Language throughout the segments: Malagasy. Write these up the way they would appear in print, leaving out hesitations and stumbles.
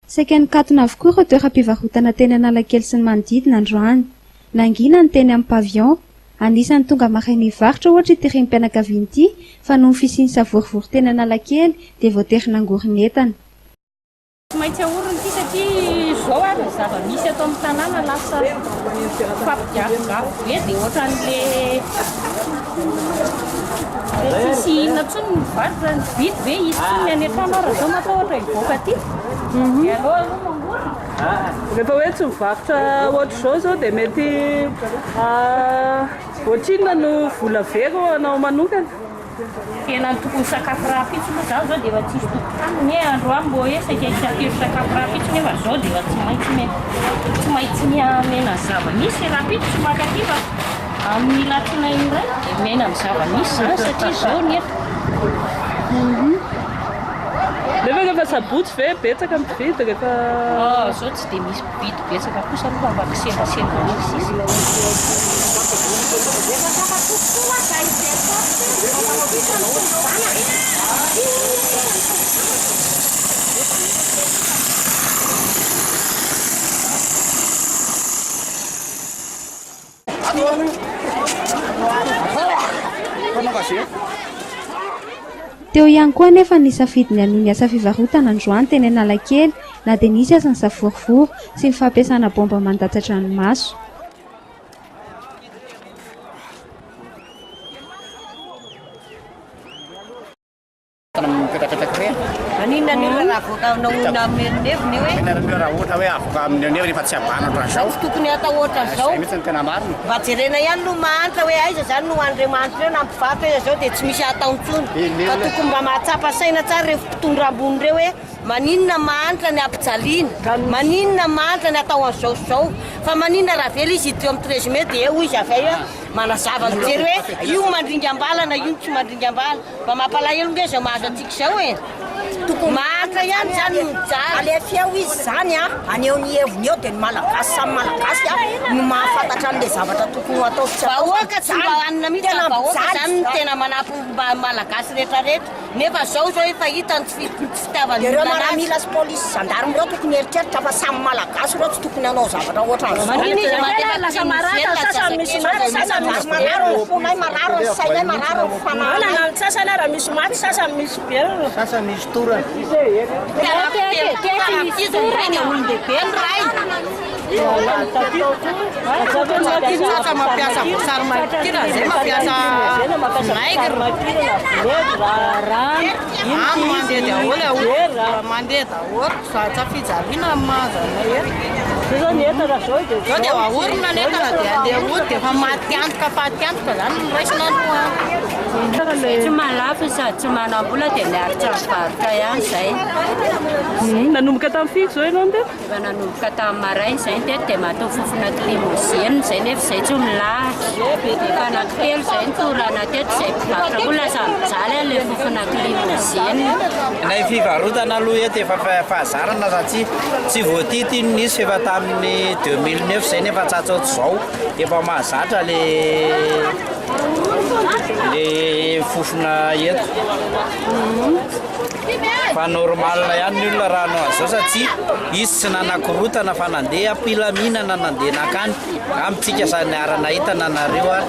Saika nikatona avokoa ireo toeram-pivarotana teny Analakely sy ny manodidina androany. Nangina ny teny amin'ny pavion. Anisan'ny tonga mahay ny varotra ohatra ity renim-pianakaviana ity fa noho ny fisiany savorivory teny Analakely dia voatery nangoriny entana. Maintsy ahorona ity satria zao ary ny zava-misy ato amin'ny tanàna lasa fampidiavogavo be dia ohatran'le tsisy inona intsony ny mivarotra ny vidy be izy tsony ny any an-trano ary zao matahotra hivoaka aty. Dia aloha mangorona. Rehefa hoe tsy mivarotra ohatr'izao zao dia mety ohatrinona no vola very ho anao manokana. Tena tokony sakafo raha pitsy moa zao dia efa tsisy tokotany ny androany mbo hoe saika isakiro sakafo raha pitsy nefa zao dia efa tsy maintsy mena zava-misy raha pitsy tsy makaty fa amin'ny latsina iray dia mena amin'ny zava-misy zany satria zao nefa. Nefa rehefa sabotsy ve betsaka mividy rehefa zao tsy dia misy mpividy betsaka kosa aloha mba kisembasemba misy izy. Teo ihany koa nefa nisafidy ny aniny asa fivarotana androany teny Analakely na dia nisy asa ny savorivory sy ny fampiasana bomba mandatsatra ranomaso. Anina ny raha voaka naona amin'ny neviny hoe raha ohatra hoe avoka amin'ny neviny efa tsy abana ohatran'izao tokony atao ohatran'izao mihitsy ny tena marina. mba jerena ihany no mahantra hoe aiza zany no Andriamanitra eo na mpivarotra iza zao dia tsy misy ataontsony fa tokony mba mahatsapa saina tsara rehefa mpitondra ambony ireo hoe maninona mahantra ny ampijaliana, maninona mahantra ny atao an'izao zao fa maninona raha vela izy hiditra amin'ny trésime dia eo izy avy eo manazava mijery hoe io mandringam-bala na io tsy mandringam-bala mba mampalahelo nge zao mahazo antsika zao e. Tokony mahantra ihany zany mijaly alefa eo izy zany aneo ny heviny eo dia ny malagasy samy malagasy no mahafantatra an'ilay zavatra tokony atao sy vahoaka tsy mba hanina mihitsy vahoaka zany no tena manampy mba malagasy rehetrarehetra nefa zao zao efa hita ny fitiavany ireo miaramila sy polisy zandarmy ireo tokony heritreritra fa samy malagasy ireo tsy tokony hanao zavatra ohatran'izao fonay mararo ny sainay mararo ny fanahana sasany ara misy maty sasany misy belona Sasa misy torana. Sasa mampiasa voasary makira zay mampiasa vinaigre mandeha daholo mandeha daholo tsy fijaliana mazana zao dia ahorona netana dia andeha hody dia efa maty antoka zany no raisina Tsy malafo sady tsy manam-bola dia miaritra mivarotra ihany izay. nanomboka tamin'ny firy zao ianao nde? Efa nanomboka tamin'ny maraina izay teto dia matao fofona limousine izay nefa izay tsy milahatra. Efa anankitelo izay nitorana teto izay mpivarotra koa lasa mijaly ilay fofona limousine. Nay fivarotana aloha eto efa fahazarana satria tsy voatity nisy efa tamin'ny 2009 izay nefa tsatsaotra izao efa mahazatra le fofona eto fa normal ihany ny olona raha anao azao satria izy tsy nanakorotana fa nandeha ampilaminana nandeha nakany amintsika sany aranahitana nareo ary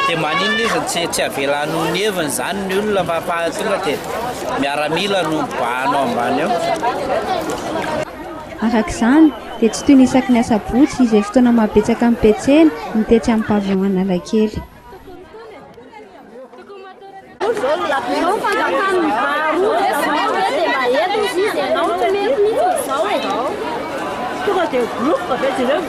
dia maninona izy tsy avelano ny heviny zany ny olona fa fahatonga dia miaramila no mibahanao ambany eo. Arak'izany dia tsy toy ny isaky ny asabotsy izay fotoana mabetsaka amin'ny petsena mitetsy amin'ny pavion Analakely. Tonga dia groupe avy izy ireo